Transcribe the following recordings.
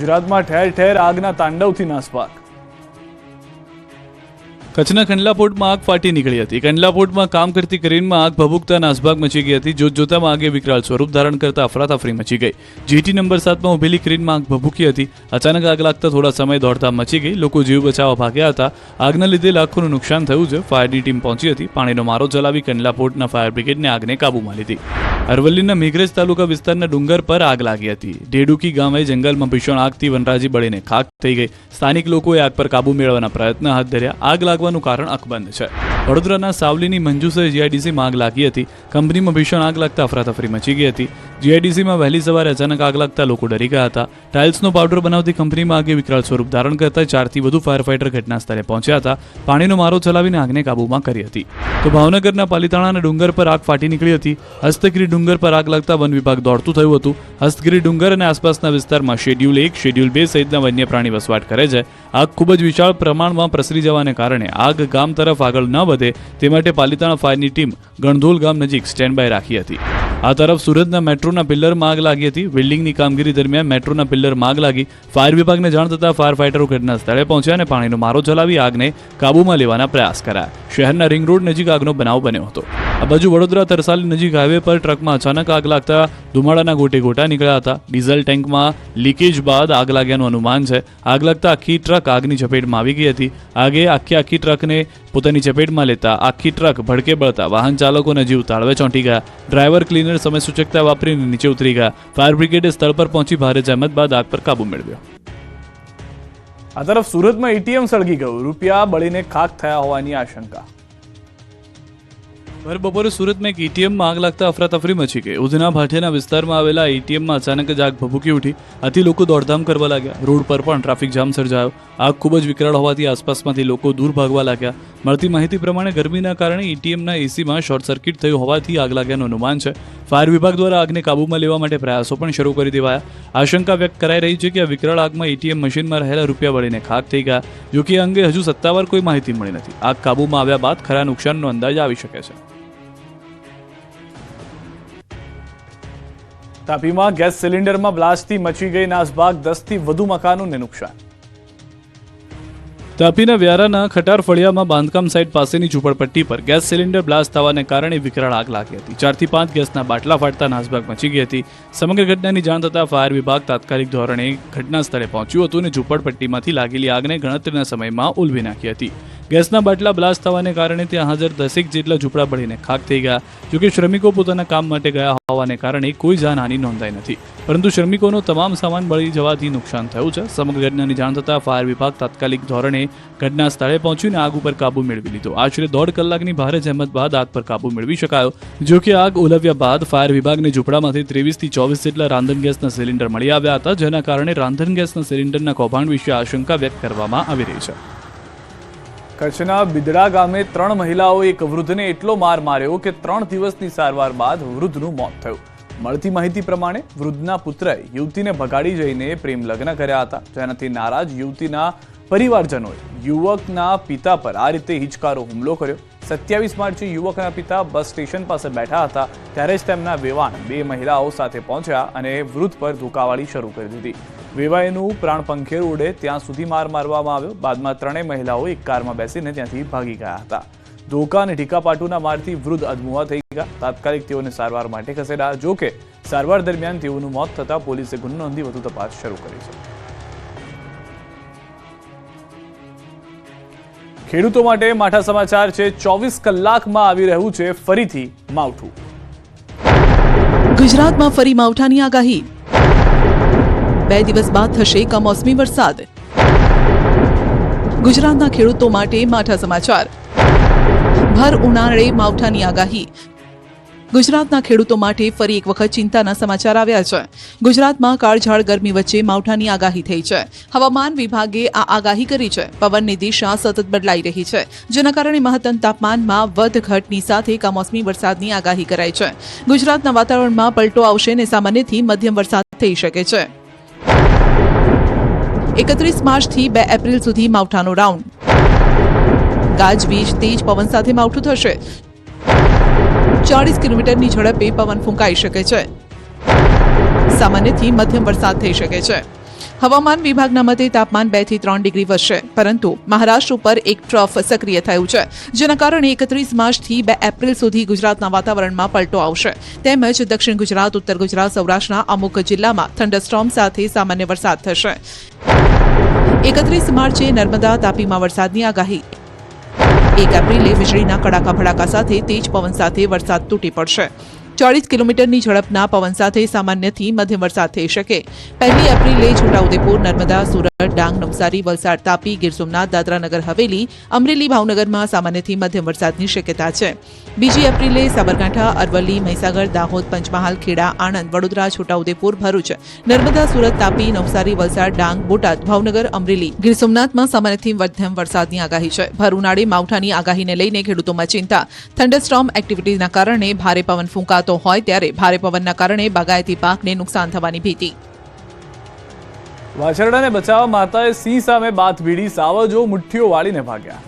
ગુજરાતમાં ઠેર ઠેર આગના તાંડવથી નાસભાગ। કચ્છના કંડલા પોર્ટમાં આગ ફાટી નીકળી હતી। કંડલા પોર્ટમાં કામ કરતી ક્રેનમાં આગ ભભૂકતા નાસભાગ મચી ગઈ હતી। જોતજોતામાં આગે વિકરાળ સ્વરૂપ ધારણ કરતા અફરાતફરી મચી ગઈ। જીટી નંબર 7માં ઉભેલી ક્રેનમાં આગ ભભૂકી હતી। અચાનક આગ લાગતા થોડા સમય દોડધામ મચી ગઈ। લોકો જીવ બચાવવા ભાગ્યા હતા। આગના લીધે લાખોનું નુકસાન થયું છે। ફાયરની ટીમ પહોંચી હતી। પાણીનો મારો ચલાવી કંડલા પોર્ટના ફાયર બ્રિગેડને આગને કાબૂમાં લીધી। અરવલ્લીના મેઘરજ તાલુકા વિસ્તારના ડુંગર પર આગ લાગી હતી। ઢેડુકી ગામે જંગલમાં ભીષણ આગથી વનરાજી બળીને ખાખ થઈ ગઈ। સ્થાનિક લોકોએ આગ પર કાબુ મેળવવાના પ્રયત્ન હાથ ધર્યા। આગ લાગવાનું કારણ અકબંધ છે। વડોદરાના સાવલીની મંજુસે જીઆઈડીસીમાં આગ લાગી હતી। કંપનીમાં ભીષણ આગ લાગતા અફરાતફરી મચી ગઈ હતી। જીઆઈડીસીમાં વહેલી સવારે અચાનક આગ લાગતા લોકો ડરી ગયા હતા। ટાઇલ્સનો પાવડર બનાવતી કંપનીમાં આગે વિકરાળ સ્વરૂપ ધારણ કરતા 4થી વધુ ફાયર ફાઇટર ઘટના સ્થળે પહોંચ્યા હતા। પાણીનો મારો ચલાવીને આગને કાબૂમાં કરી હતી। તો ભાવનગરના પાલીતાણાના ડુંગર પર આગ ફાટી નીકળી હતી। હસ્તગીરી ડુંગર પર આગ લાગતા વન વિભાગ દોડતું થયું હતું। હસ્તગીરી ડુંગર અને આસપાસના વિસ્તારમાં શેડ્યુલ 1, શેડ્યુલ 2 સહિતના વન્ય પ્રાણી વસવાટ કરે છે। આગ ખૂબ જ વિશાળ પ્રમાણમાં પ્રસરી જવાને કારણે આગ ગામ તરફ આગળ ન વધે તે માટે પાલીતાણા ફાયરની ટીમ ગણધોલ ગામ નજીક સ્ટેન્ડ બાય રાખી હતી। આ તરફ સુરતના મેટ્રોના પિલ્લરમાં આગ લાગી હતી। બિલ્ડિંગની કામગીરી દરમિયાન મેટ્રોના પિલ્લરમાં આગ લાગી। ફાયર વિભાગને જાણ થતાં ફાયર ફાઇટરો ઘટના સ્થળે પહોંચ્યા અને પાણીનો મારો ચલાવી આગને કાબૂમાં લેવાના પ્રયાસ કર્યા। શહેરના રિંગ રોડ નજીક આગનો બનાવ બન્યો હતો। આ બાજુ વડોદરા તરસાલી નજીક હાઈવે પર ટ્રકમાં અચાનક આગ લાગતા ધુમાડાના ગોટે ગોટા નીકળ્યા હતા। ડીઝલ ટેન્કમાં લીકેજ બાદ આગ લાગ્યાનું અનુમાન છે। આગ લાગતા આખી ટ્રક આગની ચપેટમાં આવી ગઈ હતી। આગે આખી ટ્રકને પોતાની ચપેટમાં લેતા આખી ટ્રક ભડકે બળતા વાહન ચાલકોના જીવ તાળવે ચોંટી ગયા। ડ્રાઈવર ક્લીનર સમય સૂચકતા વાપરીને નીચે ઉતરી ગયા। ફાયર બ્રિગેડે સ્થળ પર પહોંચી ભારે જહેમત બાદ આગ પર કાબુ મેળવ્યો। આ તરફ સુરતમાં એટીએમ સળગી ગયું। રૂપિયા બળીને ખાખ થયા હોવાની આશંકા। ભર બપોરે સુરતમાં એક એટીએમમાં આગ લાગતા અફરાતફરી મચી ગઈ। ઉધના ભાટિયાના વિસ્તારમાં આવેલા એટીએમમાં અચાનક જ આગ ભભૂકી ઉઠી। આથી લોકો દોડધામ કરવા લાગ્યા। રોડ પર પણ ટ્રાફિક જામ સર્જાયો। આગ ખૂબ જ વિકરાળ હોવાથી આસપાસમાંથી લોકો દૂર ભાગવા લાગ્યા। મળતી માહિતી પ્રમાણે ગરમીના કારણે એટીએમના એસીમાં શોર્ટ સર્કિટ થયું હોવાથી આગ લાગ્યાનું અનુમાન છે। ફાયર વિભાગ દ્વારા આગને કાબૂમાં લેવા માટે પ્રયાસો પણ શરૂ કરી દેવાયા। આશંકા વ્યક્ત કરાઈ રહી છે કે આ વિકરાળ આગમાં એટીએમ મશીનમાં રહેલા રૂપિયા બળીને ખાખ થઈ ગયા। જોકે આ અંગે હજુ સત્તાવાર કોઈ માહિતી મળી નથી। આગ કાબૂમાં આવ્યા બાદ ખરા નુકસાનનો અંદાજ આવી શકે છે। તાપીમાં ગેસ સિલિન્ડરમાં બ્લાસ્ટથી મચી ગઈ નાસભાગ। 10થી વધુ મકાનોને નુકસાન। તાપીના વ્યારાના ખટાર ફળિયામાં બાંધકામ સાઇટ પાસેની ઝૂંપડપટ્ટી પર ગેસ સિલિન્ડર બ્લાસ્ટ થવાને કારણે વિકરાળ આગ લાગી હતી। 4થી 5 ગેસના બાટલા ફાટતા નાસભાગ મચી ગઈ હતી। સમગ્ર ઘટનાની જાણ થતાં ફાયર વિભાગ તાત્કાલિક ધોરણે ઘટના સ્થળે પહોંચ્યું હતું અને ઝૂંપડપટ્ટીમાંથી લાગેલી આગને ગણતરીના સમયમાં ઉલવી નાખી હતી। ગેસના બાટલા બ્લાસ્ટ થવાને કારણે ત્યાં હાજર 10 જેટલા ઝૂંપડા બળીને ખાખ થઈ ગયા। જોકે શ્રમિકો પોતાના કામ માટે ગયા હોવાને કારણે કોઈ જાનહાનિ નોંધાઈ નથી, પરંતુ શ્રમિકોનો તમામ સામાન બળી જવાથી નુકસાન થયું છે। સમગ્ર ઘટનાની જાણ થતાં ફાયર વિભાગ તાત્કાલિક ધોરણે ઘટના સ્થળે પહોંચીને આગ ઉપર કાબુ મેળવી લીધો। આશરે 1.5 કલાકની ભારે જહેમત બાદ આગ પર કાબુ મેળવી શકાયો। જોકે આગ ઓલવ્યા બાદ ફાયર વિભાગને ઝૂંપડામાંથી 23 થી 24 જેટલા રાંધણ ગેસના સિલિન્ડર મળી આવ્યા હતા, જેના કારણે રાંધણ ગેસના સિલિન્ડરના કૌભાંડ વિશે આશંકા વ્યક્ત કરવામાં આવી રહી છે। કચ્છના બિદડા ગામે 3 મહિલાઓએ એક વૃદ્ધને એટલો માર માર્યો કે 3 દિવસની સારવાર બાદ વૃદ્ધનું મોત થયું। મળતી માહિતી પ્રમાણે વૃદ્ધના પુત્રએ યુવતીને ભગાડી જઈને પ્રેમ લગ્ન કર્યા હતા, જેનાથી નારાજ યુવતીના પરિવારજનોએ યુવકના પિતા પર આ રીતે હિચકારો હુમલો કર્યો। 27 માર્ચે યુવકના પિતા બસ સ્ટેશન પાસે બેઠા હતા, ત્યારે જ તેમના વેવાણ 2 મહિલાઓ સાથે પહોંચ્યા અને વૃદ્ધ પર ધોકાવાળી શરૂ કરી દીધી। વેવાઈનું પ્રાણ પંખેરું ઉડે ત્યાં સુધી માર મારવામાં આવ્યો। બાદમાં 3 મહિલાઓ એક કારમાં બેસીને ત્યાંથી ભાગી ગયા હતા। ધોકા અને ઢીકાપાટુના મારથી વૃદ્ધ અધમુઆ થઈ ગયા। તાત્કાલિક તેઓને સારવાર માટે ખસેડાયા। જોકે સારવાર દરમિયાન તેઓનું મોત થતાં પોલીસે ગુનો નોંધી વધુ તપાસ શરૂ કરી છે। ખેડૂતો માટે માઠા સમાચાર છે। 24 કલાકમાં આવી રહ્યું છે ફરીથી માવઠું। ગુજરાતમાં ફરી માવઠાની આગાહી। 2 દિવસ બાદ થશે કમોસમી વરસાદ। ગુજરાતના ખેડૂતો માટે માઠા સમાચાર। ભર ઉનાળે માવઠાની આગાહી। ગુજરાતના ખેડૂતો માટે ફરી એક વખત ચિંતાના સમાચાર આવ્યા છે। ગુજરાતમાં કાળઝાળ ગરમી વચ્ચે માવઠાની આગાહી થઈ છે। હવામાન વિભાગે આ આગાહી કરી છે। પવનની દિશા સતત બદલાઈ રહી છે, જેના કારણે મહત્તમ તાપમાનમાં વધઘટની સાથે કમોસમી વરસાદની આગાહી કરાઈ છે। ગુજરાતના વાતાવરણમાં પલટો આવશે અને સામાન્યથી મધ્યમ વરસાદ થઈ શકે છે। 31 માર્ચથી 2 એપ્રિલ સુધી માવઠાનો રાઉન્ડ। ગાજવીજ તેજ પવન સાથે માવઠું થશે। 40 કિલોમીટરની ઝડપે પવન ફૂંકાઈ શકે છે। સામાન્યથી મધ્યમ વરસાદ થઈ શકે છે। હવામાન વિભાગના મતે તાપમાન 2 થી 3 ડિગ્રી વધશે, પરંતુ મહારાષ્ટ્ર ઉપર એક ટ્રફ સક્રિય થયું છે, જેના કારણે 31 માર્ચથી 2 એપ્રિલ સુધી ગુજરાતના વાતાવરણમાં પલટો આવશે. તેમજ દક્ષિણ ગુજરાત, ઉત્તર ગુજરાત, સૌરાષ્ટ્રના અમુક જિલ્લામાં થંડરસ્ટોર્મ સાથે સામાન્ય વરસાદ થશે. 31 માર્ચે નર્મદા, તાપીમાં વરસાદની આગાહી. 1 એપ્રિલે વીજળીના કડાકા ભડાકા સાથે તેજ પવન સાથે વરસાદ તૂટી પડશે. 40 કિલોમીટરની ઝડપના પવન સાથે સામાન્યથી મધ્યમ વરસાદ થઈ શકે. 1 એપ્રિલે છોટાઉદેપુર, નર્મદા, સુરત, ડાંગ, નવસારી, વલસાડ, તાપી, ગીર સોમનાથ, દાદરા નગર હવેલી, અમરેલી, ભાવનગરમાં સામાન્યથી મધ્યમ વરસાદની શક્યતા છે. 2 એપ્રિલે સાબરકાંઠા, અરવલ્લી, મહીસાગર, દાહોદ, પંચમહાલ, ખેડા, આણંદ, વડોદરા, છોટાઉદેપુર, ભરૂચ, નર્મદા, સુરત, તાપી, નવસારી, વલસાડ, ડાંગ, બોટાદ, ભાવનગર, અમરેલી, ગીર સોમનાથમાં સામાન્યથી મધ્યમ વરસાદની આગાહી છે. ભર ઉનાળે માવઠાની આગાહીને લઈને ખેડૂતોમાં ચિંતા. થંડરસ્ટોર્મ એક્ટિવિટીના કારણે ભારે પવન ફૂંકાતો હોય ત્યારે ભારે પવનના કારણે બાગાયતી પાકને નુકસાન થવાની ભીતિ. વાછરડાને બચાવવા માતાએ સિંહ સામે બાથ ભીડી, સાવજો મુઠ્ઠીઓ વાળીને ભાગ્યા.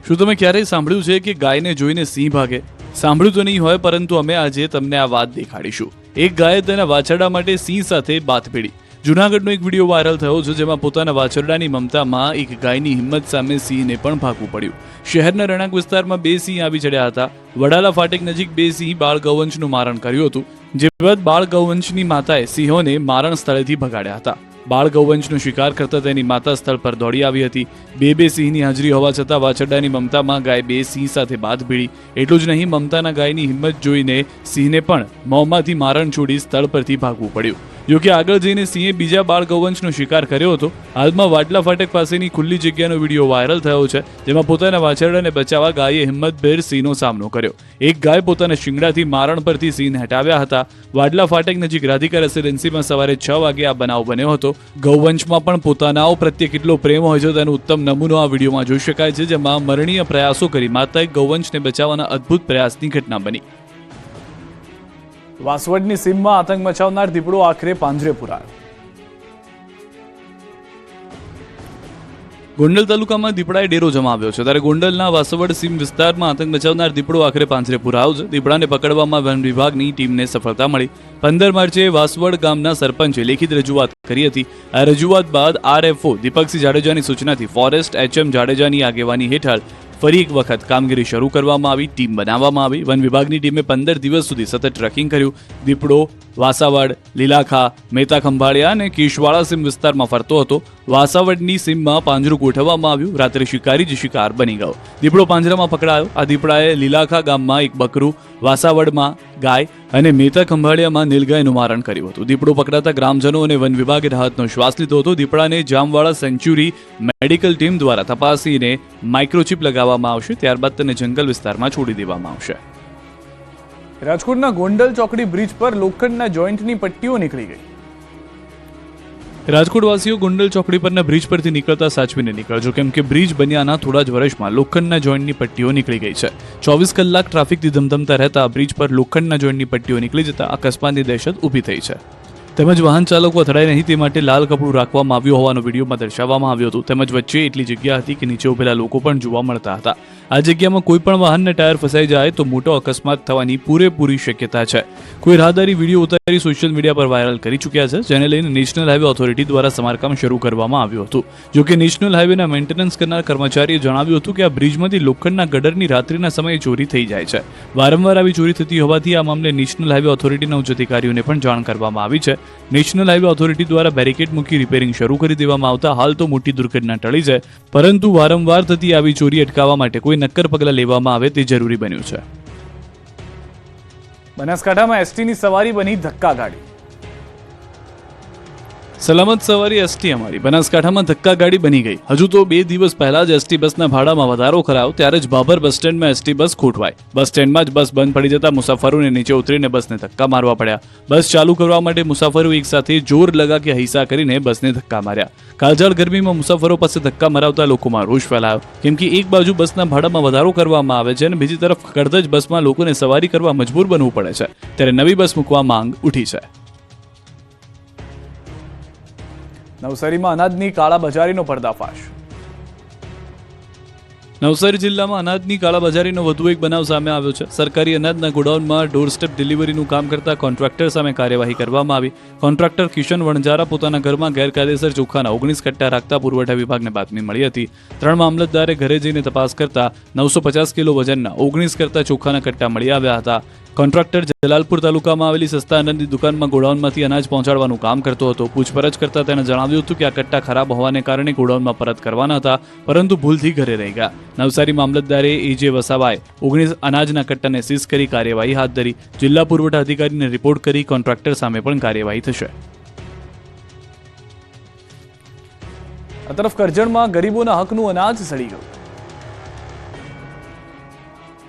શું તમે ક્યારેય સાંભળ્યું છે કે ગાયને જોઈને સિંહ ભાગે? સાંભળ્યું તો નહીં હોય, પરંતુ અમે આજે તમને આ વાત દેખાડીશું. એક ગાયે તેના વાછરડા માટે સિંહ સાથે બાથ ભીડી. જૂનાગઢનો એક વિડીયો વાયરલ થયો છે, જેમાં પોતાના વાછરડાની મમતામાં એક ગાયની હિંમત સામે સિંહને પણ ભાગવું પડ્યું. શહેરના રણાક વિસ્તારમાં 2 સિંહ આવી ચડ્યા હતા. વડાલા ફાટક નજીક 2 સિંહ બાળ ગૌવંશનું મારણ કર્યું હતું. જે બાદ બાળ ગૌવંશની માતાએ સિંહોને મારણ સ્થળેથી ભગાડ્યા હતા. બાળ ગૌવંશનો શિકાર કરતા તેની માતા સ્થળ પર દોડી આવી હતી. 2 સિંહની હાજરી હોવા છતાં વાછરડાની મમતામાં ગાય 2 સિંહ સાથે બાથ ભીડી. એટલું જ નહીં, મમતાના ગાયની હિંમત જોઈને સિંહને પણ મોંમાંથી મારણ છોડી સ્થળ પરથી ભાગવું પડ્યું. જોકે આગળ જઈને સિંહે બીજા બાળ ગૌવંશનો શિકાર કર્યો હતો. હાલમાં વાડલા ફાટક પાસેની ખુલ્લી જગ્યાનો વિડીયો વાયરલ થયો છે, જેમાં પોતાના વાછરડાને બચાવવા ગાયે હિંમતભેર સિંહનો સામનો કર્યો. એક ગાય પોતાના શિંગડાથી મારણ પરથી સિંહને હટાવ્યા હતા. વાડલા ફાટક નજીક રાધિકા રેસિડેન્સીમાં સવારે 6 વાગે આ બનાવ બન્યો હતો. ગૌવંશમાં પણ પોતાનાઓ પ્રત્યે કેટલો પ્રેમ હોય છે તેનો ઉત્તમ નમૂનો આ વિડીયોમાં જોઈ શકાય છે, જેમાં મરણીય પ્રયાસો કરી માતાએ ગૌવંશને બચાવવાના અદ્ભુત પ્રયાસની ઘટના બની. વાસવડની સીમમાં આતંક મચાવનાર દીપડો આખરે પાંજરે પુરાયો. ગોંડલ તાલુકામાં દીપડાએ ડેરો જમાવ્યો છે, ત્યારે ગોંડલના વાસવડ સીમ વિસ્તારમાં આતંક મચાવનાર દીપડો આખરે પાંજરે પુરાયો છે. દીપડાને પકડવામાં વન વિભાગની ટીમને સફળતા મળી. 15 માર્ચે વાસવડ ગામના સરપંચે લેખિત રજૂઆત કરી હતી. આ રજૂઆત બાદ RFO દીપકસિંહ જાડેજાની સૂચનાથી ફોરેસ્ટ HM જાડેજાની આગેવાની હેઠળ ફરી એક વખત કામગીરી શરૂ કરવામાં આવી. ટીમ બનાવવામાં આવી. વન વિભાગની ટીમે 15 દિવસ સુધી સતત ટ્રેકિંગ કર્યું. દીપડો વાસાવડ, લીલાખા, મેતા ખંભાળિયા અને કેશવાળા સીમ વિસ્તારમાં ફરતો હતો. વાસાવડની સીમમાં પાંજરું ગોઠવવામાં આવ્યું. રાત્રે શિકારી જ શિકાર બની ગયો. દીપડો પાંજરામાં પકડાયો. આ દીપડાએ લીલાખા ગામમાં એક બકરું, વાસાવડમાં ગાય અને મેતા ખંભાળિયામાં નીલગાયનું મારણ કર્યું હતું. દીપડો પકડાતા ગ્રામજનો અને વન વિભાગે રાહતનો શ્વાસ લીધો હતો. દીપડાને જામવાળા સેન્ચ્યુરી મેડિકલ ટીમ દ્વારા તપાસીને માઇક્રોચિપ લગાવવામાં આવશે. ત્યારબાદ તેને જંગલ વિસ્તારમાં છોડી દેવામાં આવશે. રાજકોટના ગોંડલ ચોકડી બ્રિજ પર લોખંડના જોઈન્ટની પટ્ટીઓ નીકળી ગઈ. રાજકોટવાસીઓ ગોંડલ ચોકડી પરના બ્રિજ પરથી નીકળતા સાચવીને નીકળજો, કેમ કે બ્રિજ બન્યાના થોડા જ વર્ષમાં લોખંડના જોઈન્ટની પટ્ટીઓ નીકળી ગઈ છે. 24 કલાક ટ્રાફિકથી ધમધમતા રહેતા બ્રિજ પર લોખંડના જોઈન્ટની પટ્ટીઓ નીકળી જતા અકસ્માતની દહેશત ઊભી થઈ છે. તેમજ વાહન ચાલકો અથડાય નહીં તે માટે લાલ કપડું રાખવામાં આવ્યું હોવાનું વિડીયોમાં દર્શાવવામાં આવ્યું હતું. તેમજ વચ્ચે એટલી જગ્યા હતી કે નીચે ઉભેલા લોકો પણ જોવા મળતા હતા. આ જગ્યામાં કોઈ પણ વાહનના ટાયર ફસાઈ જાય તો મોટો અકસ્માત થવાની પૂરેપૂરી શક્યતા છે. કોઈ રાહદારી વિડીયો ઉતારી સોશિયલ મીડિયા પર વાયરલ કરી ચૂક્યા છે, જેને લઈને નેશનલ હાઈવે ઓથોરિટી દ્વારા સમારકામ શરૂ કરવામાં આવ્યું હતું. જોકે નેશનલ હાઈવેના મેન્ટેનન્સ કરનાર કર્મચારીએ જણાવ્યું હતું કે આ બ્રિજમાંથી લોખંડના ગડરની રાત્રિના સમયે ચોરી થઈ જાય છે. વારંવાર આવી ચોરી થતી હોવાથી આ મામલે નેશનલ હાઈવે ઓથોરિટીના ઉચ્ચ અધિકારીઓને પણ જાણ કરવામાં આવી છે. નેશનલ હાઈવે ઓથોરિટી દ્વારા બેરિકેડ મૂકી રિપેરિંગ શરૂ કરી દેવામાં આવતા હાલ તો મોટી દુર્ઘટના ટળી છે, પરંતુ વારંવાર થતી આવી ચોરી અટકાવવા માટે કોઈ નક્કર પગલાં લેવામાં આવે તે જરૂરી બન્યું છે. બનાસકાંઠામાં એસટીની સવારી બની ધક્કા ગાડી. સલામત સવારી એસટી અમારી બનાસકાંઠામાં ધક્કા ગાડી બની ગઈ. હજુ તો 2 દિવસ પહેલા જ એસટી બસના ભાડામાં વધારો કરાયો ત્યારે જ ભાભર બસ સ્ટેન્ડમાં એસટી બસ ખોટવાઈ. બસ સ્ટેન્ડમાં જ બસ બંધ પડી જતા મુસાફરોને નીચે ઉતરીને બસને ધક્કા મારવા પડ્યા. બસ ચાલુ કરવા માટે મુસાફરો એક સાથે જોર લગા કે હૈસા કરીને બસને ધક્કા માર્યા. કાળઝાળ ગરમીમાં મુસાફરો પાસે ધક્કા મરાવતા લોકોમાં રોષ ફેલાયો, કેમ કે એક બાજુ બસના ભાડામાં વધારો કરવામાં આવે છે અને બીજી તરફ કડધજ બસમાં લોકોને સવારી કરવા મજબૂર બનવું પડે છે, ત્યારે નવી બસ મૂકવા માંગ ઉઠી છે. નવસારીમાં અનાજની કાળાબજારીનો પર્દાફાશ. નવસારી જિલ્લામાં અનાજની કાળાબજારીનો વધુ એક બનાવ સામે આવ્યો છે. સરકારી અનાજના ગોડાઉનમાં ડોર સ્ટેપ ડિલિવરીનું કામ કરતા કોન્ટ્રાક્ટર સામે કાર્યવાહી કરવામાં આવી. કોન્ટ્રાક્ટર કિશન વણજારા પોતાના ઘરમાં ગેરકાયદેસર ચોખાના 19 કટ્ટા રાખતા પુરવઠા વિભાગને બાતમી મળી હતી. 3 મામલતદારે ઘરે જઈને તપાસ કરતા 950 કિલો વજનના 19 કરતા ચોખાના કટ્ટા મળી આવ્યા હતા. કોન્ટ્રાક્ટર જલાલપુર તાલુકામાં આવેલી સસ્તા અનાજની દુકાનમાં ગોડાઉનમાંથી અનાજ પહોંચાડવાનું કામ કરતો હતો. પૂછપરછ કરતા તેણે જણાવ્યું હતું કે આ કટ્ટા ખરાબ હોવાને કારણે ગોડાઉનમાં પરત કરવાના હતા, પરંતુ ભૂલથી ઘરે રહી ગયા. નવસારી મામલતદારે એજે વસાવાએ 19 અનાજના કટ્ટાને સીઝ કરી કાર્યવાહી હાથ ધરી. જિલ્લા પુરવઠા અધિકારીને રિપોર્ટ કરી કોન્ટ્રાક્ટર સામે પણ કાર્યવાહી થશે. આ તરફ કરજણમાં ગરીબોના હકનું અનાજ સડી ગયું.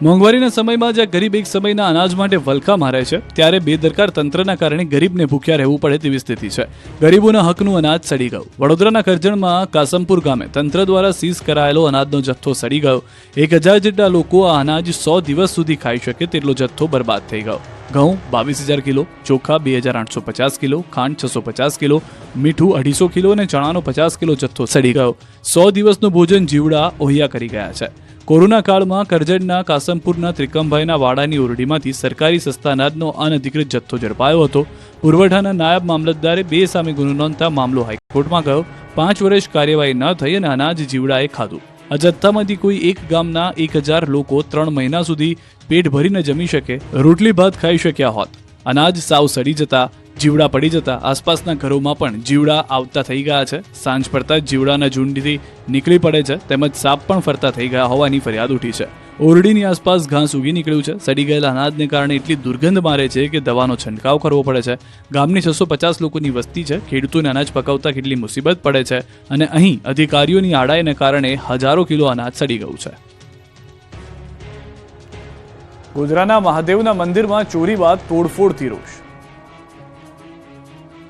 મોંઘવારીના સમયમાં જ્યાં ગરીબ એક સમયના અનાજ માટે વલખા મારે છે, ત્યારે બેદરકાર તંત્રના કારણે ગરીબને ભૂખ્યા રહેવું પડે તેવી સ્થિતિ છે. ગરીબોના હકનું અનાજ સડી ગયું. વડોદરાના કરજણમાં કાસમપુર ગામે તંત્ર દ્વારા સીઝ કરાયેલો અનાજનો જથ્થો સડી ગયો. 1000 જેટલા લોકો આ અનાજ 100 દિવસ સુધી ખાઈ શકે તેટલો જથ્થો બરબાદ થઈ ગયો. ઘઉં 22,000 કિલો, ચોખા 2,850 કિલો, ખાંડ 650 કિલો, મીઠું 250 કિલો અને ચણાનો 50 કિલો જથ્થો સડી ગયો. 100 દિવસનું ભોજન જીવડા ઓહિયા કરી ગયા છે. કોરોના કાળમાં કરજણના કાસમપુરના ત્રિકમભાઈના વાડાની ઓરડીમાંથી સરકારી સસ્તા અનાજનો અનધિકૃત જથ્થો ઝડપાયો હતો. પુરવઠાના નાયબ મામલતદારે 2 સામે ગુનો નોંધતા મામલો હાઈકોર્ટમાં ગયો. 5 વર્ષ કાર્યવાહી ન થઈ અને અનાજ જીવડાએ ખાધું. આ જથ્થામાંથી કોઈ એક ગામના 1000 લોકો 3 મહિના સુધી પેટ ભરીને જમી શકે, રોટલી ભાત ખાઈ શક્યા હોત. અનાજ સાવ સડી જતા, જીવડા પડી જતા આસપાસના ઘરોમાં પણ જીવડા આવતા થઈ ગયા છે. સાંજ પડતા જીવડાના ઝુંડથી નીકળી પડે છે, તેમજ સાપ પણ ફરતા થઈ ગયા હોવાની ફરિયાદ ઉઠી છે. ઓરડીની આસપાસ ઘાસ ઉગી નીકળ્યું છે. સડી ગયેલા અનાજને કારણે એટલી દુર્ગંધ મારે છે કે દવાનો છંટકાવ કરવો પડે છે. ગામની 650 લોકોની વસ્તી છે. ખેડૂતોને અનાજ પકાવતા કેટલી મુસીબત પડે છે અને અહીં અધિકારીઓની આડાઈને કારણે હજારો કિલો અનાજ સડી ગયું છે. ગોધરાના મહાદેવના મંદિરમાં ચોરી બાદ તોડફોડથી રોષ.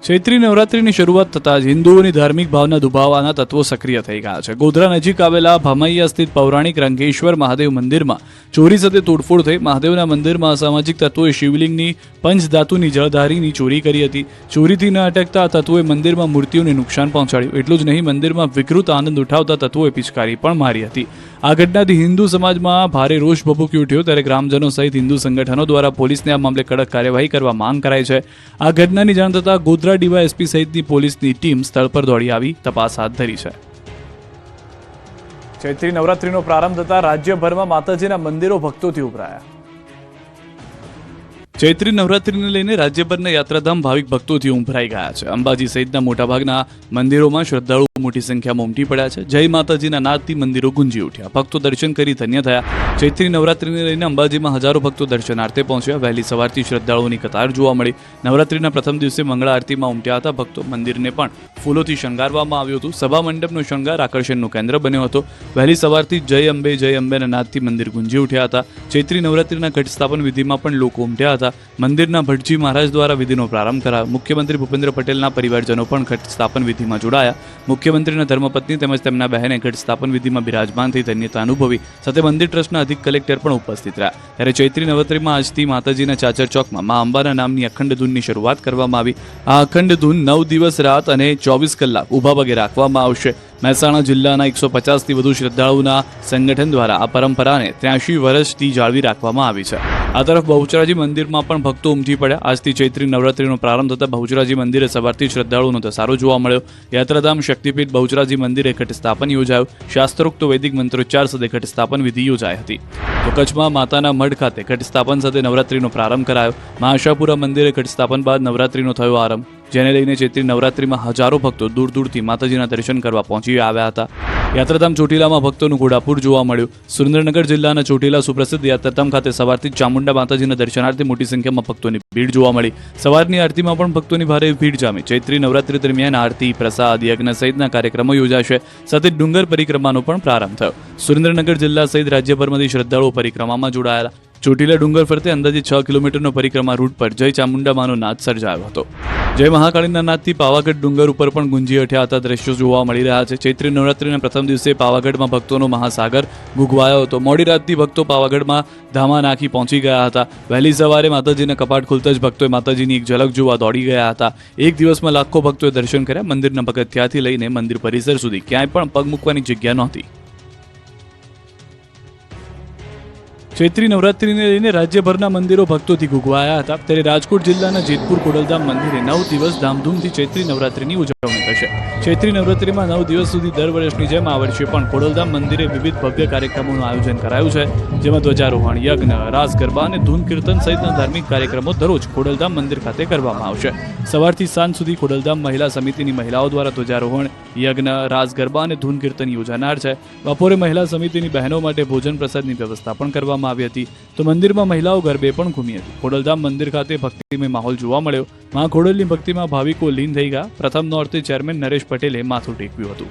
ચૈત્રી નવરાત્રીની શરૂઆત થતાં જ હિન્દુઓની ધાર્મિક ભાવના દુભાવવાના તત્વો સક્રિય થઈ ગયા છે. ગોધરા નજીક આવેલા ભામૈયા સ્થિત પૌરાણિક રંગેશ્વર મહાદેવ મંદિરમાં ચોરી સાથે તોડફોડ થઈ. મહાદેવના મંદિરમાં અસામાજિક તત્વોએ શિવલિંગની પંચધાતુની જળધારીની ચોરી કરી હતી. ચોરીથી ન અટકતા આ તત્વોએ મંદિરમાં મૂર્તિઓને નુકસાન પહોંચાડ્યું. એટલું જ નહીં, મંદિરમાં વિકૃત આનંદ ઉઠાવતા તત્વોએ પિચકારી પણ મારી હતી. આ ઘટનાથી હિન્દુ સમાજમાં ભારે રોષ ભભૂકી ઉઠ્યો. ત્યારે ગ્રામજનો સહિત હિન્દુ સંગઠનો દ્વારા પોલીસને આ મામલે કડક કાર્યવાહી કરવા માંગ કરાઈ છે. આ ઘટનાની જાણ થતાં ગોધરા ડીવાયએસપી સહિતની પોલીસની ટીમ સ્થળ પર દોડી આવી તપાસ હાથ ધરી છે. ચૈત્રી નવરાત્રીનો પ્રારંભ થતા રાજ્યભરમાં માતાજીના મંદિરો ભક્તોથી ઉભરાયા. ચૈત્રી નવરાત્રીને લઈને રાજ્યભરના યાત્રાધામ ભાવિક ભક્તોથી ઉભરાઈ ગયા છે. અંબાજી સહિતના મોટાભાગના મંદિરોમાં શ્રદ્ધાળુઓ મોટી સંખ્યામાં ઉમટી પડ્યા છે. જય માતાજીના નાદથી મંદિરો ગુંજી ઉઠ્યા. ભક્તો દર્શન કરી ધન્ય થયા. ચૈત્રી નવરાત્રીને લઈને અંબાજીમાં હજારો ભક્તો દર્શનાર્થે પહોંચ્યા. વહેલી સવારથી શ્રદ્ધાળુઓની કતાર જોવા મળી. નવરાત્રીના પ્રથમ દિવસે મંગળા આરતીમાં ઉમટ્યા હતા ભક્તો. મંદિરને પણ ફૂલોથી શણગારવામાં આવ્યું હતું. સભા મંડપનો શણગાર આકર્ષણનું કેન્દ્ર બન્યો હતો. વહેલી સવારથી જય અંબેના નાદથી મંદિર ગુંજી ઉઠ્યા હતા. ચૈત્રી નવરાત્રીના ઘટ સ્થાપન વિધિમાં પણ લોકો ઉમટ્યા હતા. મંદિરના ભટજી મહારાજ દ્વારા વિધિનો પ્રારંભ કરાયો. મુખ્યમંત્રી ભૂપેન્દ્ર પટેલના પરિવારજનો પણ ઘટ સ્થાપન વિધિમાં જોડાયા. મુખ્યમંત્રીના ધર્મપત્ની તેમજ તેમના બહેને ઘટ સ્થાપન વિધિમાં બિરાજમાન થઈ ધન્યતા અનુભવી. સાથે મંદિર ટ્રસ્ટના અધિક કલેક્ટર પણ ઉપસ્થિત રહ્યા. ત્યારે ચૈત્રી નવરાત્રીમાં આજથી માતાજીના ચાચર ચોકમાં મા અંબાના નામની અખંડ ધૂનની શરૂઆત કરવામાં આવી. આ અખંડ ધૂન 9 દિવસ રાત અને 24 કલાક ઊભા પગે રાખવામાં આવશે. મહેસાણા જિલ્લાના 150થી વધુ શ્રદ્ધાળુઓના સંગઠન દ્વારા આ પરંપરાને 83 વર્ષથી જાળવી રાખવામાં આવી છે. આ તરફ બહુચરાજી મંદિરમાં પણ ભક્તો ઉમટી પડ્યા. આજથી ચૈત્રી નવરાત્રીનો પ્રારંભ થતા બહુચરાજી મંદિરે સવારથી શ્રદ્ધાળુઓનો ધસારો જોવા મળ્યો. યાત્રાધામ શક્તિપીઠ બહુચરાજી મંદિરે ઘટ સ્થાપન યોજાયું. શાસ્ત્રોક્ત વૈદિક મંત્રોચ્ચાર સાથે ઘટ સ્થાપન વિધિ યોજાઈ હતી. તો કચ્છમાં માતાના મઢ ખાતે ઘટ સ્થાપન સાથે નવરાત્રીનો પ્રારંભ કરાયો. મહાઆશાપુરા મંદિરે ઘટ સ્થાપન બાદ નવરાત્રીનો થયો આરંભ. જેને લઈને ચૈત્રી નવરાત્રીમાં હજારો ભક્તો દૂર દૂરથી માતાજીના દર્શન કરવા પહોંચી આવ્યા હતા. યાત્રાધામ ચોટીલામાં ભક્તોનું ઘોડાપુર જોવા મળ્યું. સુરેન્દ્રનગર જિલ્લાના ચોટીલા સુપ્રસિદ્ધ યાત્રાધામ ખાતે સવારથી ચામુંડા માતાજીના દર્શનાર્થે મોટી સંખ્યામાં ભક્તોની ભીડ જોવા મળી. સવારની આરતીમાં પણ ભક્તોની ભારે ભીડ જામી. ચૈત્રી નવરાત્રી દરમિયાન આરતી, પ્રસાદ, યજ્ઞ સહિતના કાર્યક્રમો યોજાશે. સાથે ડુંગર પરિક્રમાનો પણ પ્રારંભ થયો. સુરેન્દ્રનગર જિલ્લા સહિત રાજ્યભરમાંથી શ્રદ્ધાળુઓ પરિક્રમામાં જોડાયેલા. ચોટીલા ડુંગર ફરતે અંદાજે 6 કિલોમીટરનો પરિક્રમા રૂટ પર જય ચામુંડામાનો નાદ સર્જાયો હતો. જય મહાકાળીના નાદથી પાવાગઢ ડુંગર ઉપર પણ ગુંજી ઉઠ્યા હતા દ્રશ્યો જોવા મળી રહ્યા છે. ચૈત્રી નવરાત્રીના પ્રથમ દિવસે પાવાગઢમાં ભક્તોનો મહાસાગર ગુગવાયો હતો. મોડી રાતથી ભક્તો પાવાગઢમાં ધામા નાખી પહોંચી ગયા હતા. વહેલી સવારે માતાજીના કપાટ ખુલતા જ ભક્તોએ માતાજીની એક ઝલક જોવા દોડી ગયા હતા. એક દિવસમાં લાખો ભક્તોએ દર્શન કર્યા. મંદિરના પગથિયાથી લઈને મંદિર પરિસર સુધી ક્યાંય પણ પગ મૂકવાની જગ્યા નહોતી. ચૈત્રી નવરાત્રીને લઈને રાજ્યભરના મંદિરો ભક્તોથી ગુંગવાયા હતા, ત્યારે રાજકોટ જિલ્લાના જેતપુર ખોડલધામ મંદિરે 9 દિવસ ધામધૂમથી ચૈત્રી નવરાત્રીની ઉજવણી થશે. ચૈત્રી નવરાત્રીમાં 9 દિવસ સુધી દર વર્ષની જેમ આ વર્ષે પણ ખોડલધામ મંદિરે વિવિધ ભવ્ય કાર્યક્રમોનું આયોજન કરાયું છે, જેમાં ધ્વજારોહણ, યજ્ઞ, રાસ ગરબા અને ધૂન કીર્તન સહિતના ધાર્મિક કાર્યક્રમો દરરોજ ખોડલધામ મંદિર ખાતે કરવામાં આવશે. સવારથી સાંજ સુધી ખોડલધામ મહિલા સમિતિની મહિલાઓ દ્વારા ધ્વજારોહણ, યજ્ઞ, રાસ ગરબા અને ધૂન કીર્તન યોજાનાર છે. બપોરે મહિલા સમિતિની બહેનો માટે ભોજન પ્રસાદની વ્યવસ્થા પણ કરવામાં આવી હતી, તો મંદિરમાં મહિલાઓ ગરબે પણ ઘૂમી હતી. ખોડલધામ મંદિર ખાતે ભક્તિમય માહોલ જોવા મળ્યો. મા ખોડલની ભક્તિમાં ભાવિકો લીન થઈ ગયા. પ્રથમ નોરતે ચેરમેન નરેશ પટેલે માથું ટેકવ્યું હતું.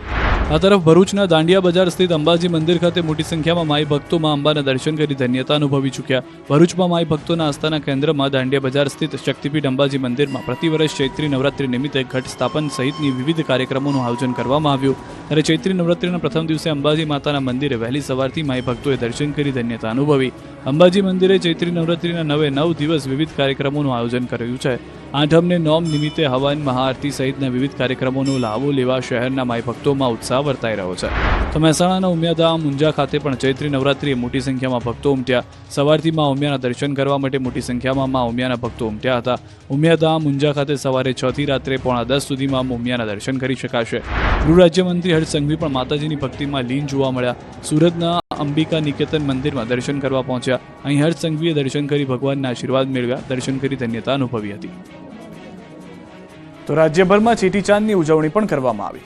આ તરફ ભરૂચના દાંડિયા બજાર સ્થિત અંબાજી મંદિર ખાતે મોટી સંખ્યામાં માઈ ભક્તો માં અંબાના દર્શન કરી ધન્યતા અનુભવી ચૂક્યા. ભરૂચમાં માઈ ભક્તોના આસ્થાના કેન્દ્રમાં દાંડિયા બજાર સ્થિત શક્તિપીઠ અંબાજી મંદિરમાં પ્રતિવર્ષ ચૈત્રી નવરાત્રી નિમિત્તે ઘટ સ્થાપન સહિતની વિવિધ કાર્યક્રમોનું આયોજન કરવામાં આવ્યું. ત્યારે ચૈત્રી નવરાત્રીના પ્રથમ દિવસે અંબાજી માતાના મંદિરે વહેલી સવારથી માઈ ભક્તોએ દર્શન કરી ધન્યતા અનુભવી. અંબાજી મંદિરે ચૈત્રી નવરાત્રીના 9 દિવસ વિવિધ કાર્યક્રમોનું આયોજન કર્યું છે. આઠમને નોમ નિમિત્તે હવન, મહાઆરતી સહિતના વિવિધ કાર્યક્રમોનો લાભો લેવા શહેરના માઈ ભક્તોમાં ઉત્સાહ વર્તાઈ રહ્યો છે. તો મહેસાણાના ઉમિયાધામ મુંજા ખાતે પણ ચૈત્રી નવરાત્રીએ મોટી સંખ્યામાં ભક્તો ઉમટ્યા. સવારથી મા ઉમિયાના દર્શન કરવા માટે મોટી સંખ્યામાં મા ઉમિયાના ભક્તો ઉમટ્યા હતા. ઉમિયાધામ મુંજા ખાતે સવારે 6 થી રાત્રે 9:30 સુધીમાં ઉમિયાના દર્શન કરી શકાશે. ગૃહ રાજ્યમંત્રી હર્ષ સંઘવી પણ માતાજીની ભક્તિમાં લીન જોવા મળ્યા. સુરતના અંબિકા નિકેતન મંદિરમાં દર્શન કરવા પહોંચ્યા. અહીં હર્ષ સંઘવીએ દર્શન કરી ભગવાનના આશીર્વાદ મેળવ્યા. દર્શન કરી ધન્યતા અનુભવી હતી. તો રાજ્યભરમાં ચેટીચાંદની ઉજવણી પણ કરવામાં આવી.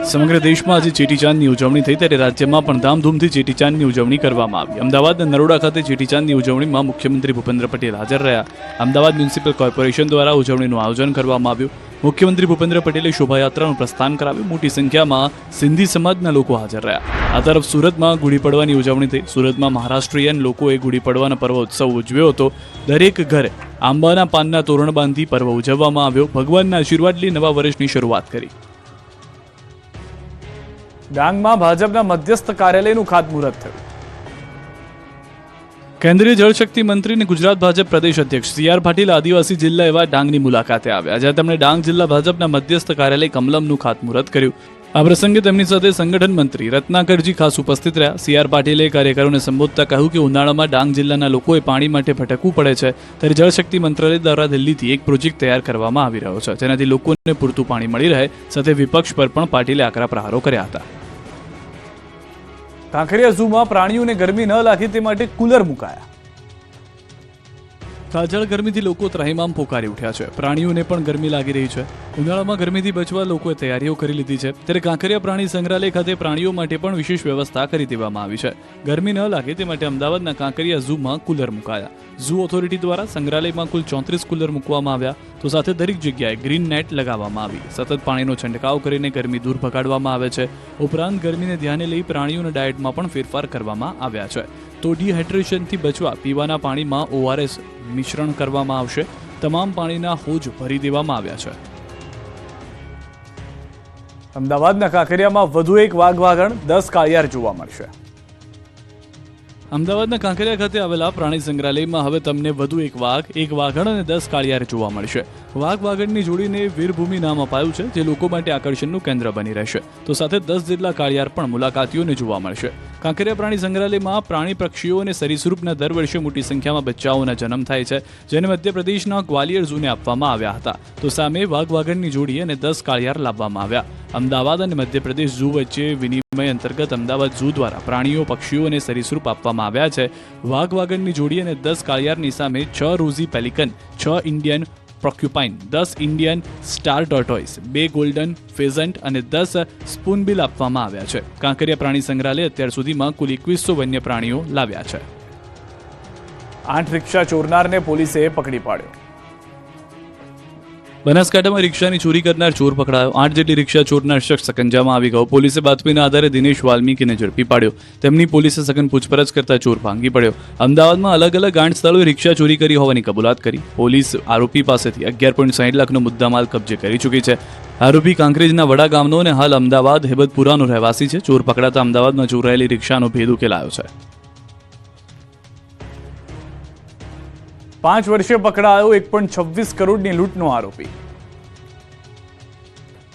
સમગ્ર દેશમાં આજે ચેટીચાંદની ઉજવણી થઈ, ત્યારે રાજ્યમાં પણ ધામધૂમથી ચેટીચાંદની ઉજવણી કરવામાં આવી. અમદાવાદના નરોડા ખાતે ચેટીચાંદની ઉજવણીમાં મુખ્યમંત્રી ભૂપેન્દ્ર પટેલ હાજર રહ્યા. અમદાવાદ મ્યુનિસિપલ કોર્પોરેશન દ્વારા ઉજવણીનું આયોજન કરવામાં આવ્યું. મુખ્યમંત્રી ભૂપેન્દ્ર પટેલે શોભાયાત્રાનું પ્રસ્થાન કરાવ્યું. મોટી સંખ્યામાં સિંધી સમાજના લોકો હાજર રહ્યા. આ તરફ સુરતમાં ગુડી પડવાની ઉજવણી થઈ. સુરતમાં મહારાષ્ટ્રીયન લોકોએ ગુડી પડવાના પર્વ ઉત્સવ ઉજવ્યો હતો. દરેક ઘરે આંબાના પાનના તોરણ બાંધી પર્વ ઉજવવામાં આવ્યો. ભગવાનના આશીર્વાદ લઈ નવા વર્ષની શરૂઆત કરી. ડાંગમાં ભાજપના મધ્યસ્થ કાર્યાલયનું ખાતમુહૂર્ત થયું. કેન્દ્રીય જળશક્તિ મંત્રી અને ગુજરાત ભાજપ પ્રદેશ અધ્યક્ષ સી.આર. પાટીલ આદિવાસી જિલ્લા એવા ડાંગની મુલાકાતે આવ્યા, જ્યાં તેમણે ડાંગ જિલ્લા ભાજપના મધ્યસ્થ કાર્યાલય કમલમનું ખાતમુહૂર્ત કર્યું. આ પ્રસંગે તેમની સાથે સંગઠન મંત્રી રત્નાકરજી ખાસ ઉપસ્થિત રહ્યા. સી.આર. પાટીલે કાર્યકરોને સંબોધતા કહ્યું કે ઉનાળામાં ડાંગ જિલ્લાના લોકોએ પાણી માટે ભટકવું પડે છે, ત્યારે જળશક્તિ મંત્રાલય દ્વારા દિલ્હીથી એક પ્રોજેક્ટ તૈયાર કરવામાં આવી રહ્યો છે, જેનાથી લોકોને પૂરતું પાણી મળી રહે. સાથે વિપક્ષ પર પણ પાટીલે આકરા પ્રહારો કર્યા હતા. કાંકરિયા ઝૂમાં પ્રાણીઓને ગરમી ન લાગે તે માટે કુલર મુકાયા. કાજળ ગરમીથી લોકો ત્રાહિમામ પોકારી ઉઠ્યા છે. પ્રાણીઓને પણ ગરમી લાગી રહી છે. ઉનાળામાં ગરમીથી બચવા લોકોએ તૈયારીઓ કરી લીધી છે, ત્યારે કાંકરિયા પ્રાણી સંગ્રહાલય ખાતે પ્રાણીઓ માટે પણ વિશેષ વ્યવસ્થા કરી દેવામાં આવી છે. ગરમી ન લાગે તે માટે અમદાવાદના કાંકરિયા ઝૂમાં કુલર મુકાયા. ઝૂ ઓથોરિટી દ્વારા સંગ્રહાલયમાં કુલ 34 કુલર મૂકવામાં આવ્યા, તો સાથે દરેક જગ્યાએ ગ્રીન નેટ લગાવવામાં આવી. સતત પાણીનો છંટકાવ કરીને ગરમી દૂર ભગાડવામાં આવે છે. ઉપરાંત ગરમીને ધ્યાને લઈ પ્રાણીઓના ડાયટમાં પણ ફેરફાર કરવામાં આવ્યા છે. તો ડિહાઇડ્રેશનથી બચવા પીવાના પાણીમાં ORS મિશ્રણ કરવામાં આવશે. તમામ પાણીના હોજ ભરી દેવામાં આવ્યા છે. અમદાવાદના કાંકરિયામાં વધુ એક વાઘવાગણ, 10 કાળિયાર જોવા મળશે. અમદાવાદના કાંકરિયા ખાતે આવેલા પ્રાણી સંગ્રહાલયમાં હવે તમને વધુ એક વાઘ, એક વાઘણ અને 10 કાળિયાર જોવા મળશે. વાઘ વાઘણની જોડીને વીરભૂમિ નામ અપાયું છે, જે લોકો માટે આકર્ષણનું કેન્દ્ર બની રહેશે. તો સાથે 10 જેટલા કાળિયાર પણ મુલાકાતીઓને જોવા મળશે. કાંકરિયા પ્રાણી સંગ્રહાલયમાં પ્રાણી, પક્ષીઓ અને સરીસૃપના દર વર્ષે મોટી સંખ્યામાં બચ્ચાઓના જન્મ થાય છે, જેને મધ્યપ્રદેશના ગ્વાલિયર ઝૂને આપવામાં આવ્યા હતા. તો સામે વાઘ વાઘણની જોડી અને 10 કાળિયાર લાવવામાં આવ્યા. અમદાવાદ અને મધ્યપ્રદેશ ઝૂ વચ્ચે વિનિમય અંતર્ગત અમદાવાદ ઝૂ દ્વારા પ્રાણીઓ, પક્ષીઓ અને સરીસૃપ આપવામાં આવ્યા છે. વાઘ વાઘણની જોડી અને 10 કાળિયારની સામે 6 rosy pelican, 6 Indian porcupine, 10 Indian star tortoise, 2 golden pheasant અને 10 સ્પૂનબિલ આપવામાં આવ્યા છે. કાંકરિયા પ્રાણી સંગ્રહાલય અત્યાર સુધીમાં કુલ 2100 વન્ય પ્રાણીઓ લાવ્યા છે. 8 રિક્ષા ચોરનારને પોલીસે પકડી પાડ્યો. બનાસકાંઠામાં રિક્ષાની ચોરી કરનાર ચોર પકડાયો. 8 જેટલી રિક્ષા ચોરનાર શખ્સ સકંજામાં આવી ગયો. પોલીસે બાતમીના આધારે દિનેશ વાલ્મીકીને ઝડપી પાડ્યો. તેમની પોલીસે સઘન પૂછપરછ કરતા ચોર ભાંગી પડ્યો. અમદાવાદમાં અલગ અલગ 8 સ્થળોએ રિક્ષા ચોરી કરી હોવાની કબૂલાત કરી. પોલીસ આરોપી પાસેથી 11.60 લાખનો મુદ્દામાલ કબજે કરી ચૂકી છે. આરોપી કાંકરેજના વડા ગામનો અને હાલ અમદાવાદ હેબતપુરાનો રહેવાસી છે. ચોર પકડાતા અમદાવાદમાં ચોરાયેલી રિક્ષાનો ભેદ ઉકેલાયો છે. 5 વર્ષે પકડાયો 1.26 કરોડની લૂંટનો આરોપી.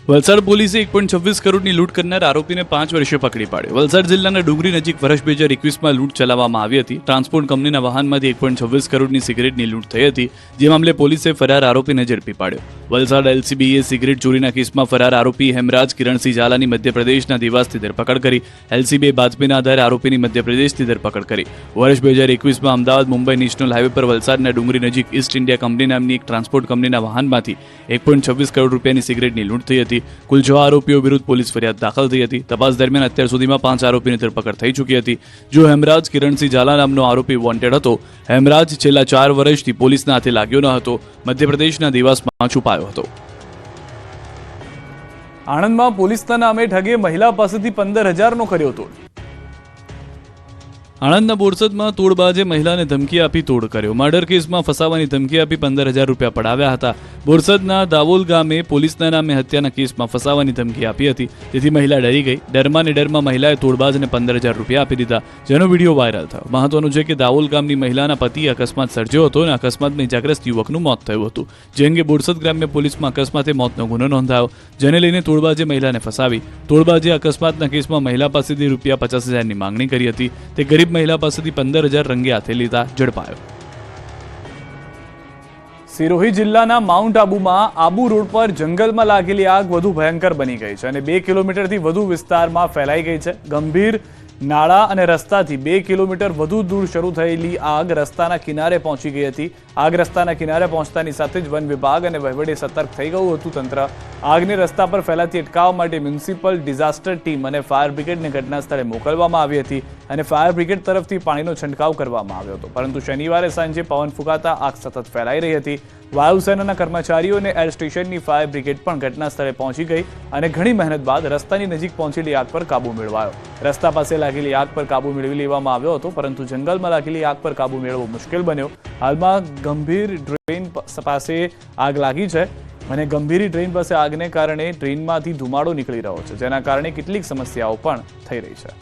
વલસાડ પોલીસે 1.26 કરોડની લૂંટ કરનાર આરોપીને 5 વર્ષે પકડી પાડ્યો. વલસાડ જિલ્લાના ડુંગરી નજીક વર્ષ 2021માં લૂંટ ચલાવવામાં આવી હતી. ટ્રાન્સપોર્ટ કંપનીના વાહનમાંથી 1.26 કરોડની સિગરેટની લૂંટ થઈ હતી, જે મામલે પોલીસે ફરાર આરોપીને ઝડપી પાડ્યો. વલસાડ LCBએ સિગરેટ ચોરીના કેસમાં ફરાર આરોપી હેમરાજ કિરણસિંહ ઝાલાની મધ્યપ્રદેશના દેવાસથી ધરપકડ કરી. LCBએ બાતમીના આધારે આરોપીની મધ્યપ્રદેશથી ધરપકડ કરી. વર્ષ 2021માં અમદાવાદ મુંબઈ નેશનલ હાઈવે પર વલસાડના ડુંગરી નજીક ઈસ્ટ ઇન્ડિયા કંપની નામની એક ટ્રાન્સપોર્ટ કંપનીના વાહનમાંથી 1.26 કરોડ રૂપિયાની સિગરેટની લૂંટ થઈ હતી. કુલ 6 આરોપીઓ વિરુદ્ધ પોલીસ ફરિયાદ દાખલ થઈ હતી. તપાસ દરમિયાન અત્યાર સુધીમાં 5 આરોપીની ધરપકડ થઈ ચૂકી હતી. જો હેમરાજ કિરણસિંહ ઝાલા નામનો આરોપી વોન્ટેડ હતો. હેમરાજ છેલ્લા 4 વર્ષથી પોલીસના હાથે લાગ્યો ન હતો. મધ્યપ્રદેશના દેવાસમાં છુપાયો હતો. આણંદમાં પોલીસના નામે ઠગે મહિલા પાસેથી 15,000નો કર્યો તોડ. આણંદના બોરસદમાં તોડબાજે મહિલાને ધમકી આપી તોડ કર્યો. મર્ડર કેસમાં ફસાવાની ધમકી આપી 15,000 રૂપિયા પડાવ્યા હતા. બોરસદના દાવોલ ગામે પોલીસના નામે હત્યાના કેસમાં ફસાવાની ધમકી આપી હતી, તેથી મહિલા ડરી ગઈ. ડરમાં મહિલાએ તોડબાજને 15,000 રૂપિયા આપી દીધા, જેનો વિડીયો વાયરલ થયો. મહત્વનું છે કે દાવોલ ગામની મહિલાના પતિએ અકસ્માત સર્જ્યો હતો અને અકસ્માતમાં ઇજાગ્રસ્ત યુવકનું મોત થયું હતું. જે અંગે બોરસદ ગ્રામ્ય પોલીસમાં અકસ્માતે મોતનો ગુનો નોંધાયો, જેને લઈને તોડબાજે મહિલાને ફસાવી. તોડબાજે અકસ્માતના કેસમાં મહિલા પાસેથી રૂપિયા 50,000ની માંગણી કરી હતી. તે ગરીબ મહિલા પાસેથી 15,000 રંગે હાથે લીધા ઝડપાયો. સિરોહી જિલ્લાના માઉન્ટ આબુમાં આબુ રોડ પર જંગલમાં લાગેલી આગ વધુ ભયંકર બની ગઈ છે અને 2 કિલોમીટરથી વધુ વિસ્તારમાં ફેલાઈ ગઈ છે. ગંભીર નાળા અને રસ્તાથી 2 કિલોમીટર વધુ દૂર શરૂ થયેલી આગ રસ્તાના કિનારે પહોંચી ગઈ હતી. આગ રસ્તાના કિનારે પહોંચતાની સાથે જ વન વિભાગ અને વહીવટી સતર્ક થઈ ગયું હતું. તંત્ર આગને રસ્તા પર ફેલાતી અટકાવવા માટે મ્યુનિસિપલ ડિઝાસ્ટર ટીમ અને ફાયર બ્રિગેડને ઘટના સ્થળે મોકલવામાં આવી હતી અને ફાયર બ્રિગેડ તરફથી પાણીનો છંટકાવ કરવામાં આવ્યો હતો. પરંતુ શનિવારે સાંજે પવન ફૂંકાતા આગ સતત ફેલાઈ રહી હતી. વાયુસેનાના કર્મચારીઓ અને એર સ્ટેશનની ફાયર બ્રિગેડ પણ ઘટના સ્થળે પહોંચી ગઈ અને ઘણી મહેનત બાદ રસ્તાની નજીક પહોંચેલી આગ પર કાબુ મેળવાયો. રસ્તા પાસે લાગેલી આગ પર કાબુ મેળવી લેવામાં આવ્યો હતો, પરંતુ જંગલમાં લાગેલી આગ પર કાબુ મેળવવો મુશ્કેલ બન્યો. હાલમાં ગંભીર ડ્રેન પાસે આગ લાગી છે અને ગંભીર ડ્રેન પાસે આગને કારણે ટ્રેનમાંથી ધુમાડો નીકળી રહ્યો છે, જેના કારણે કેટલીક સમસ્યાઓ પણ થઈ રહી છે.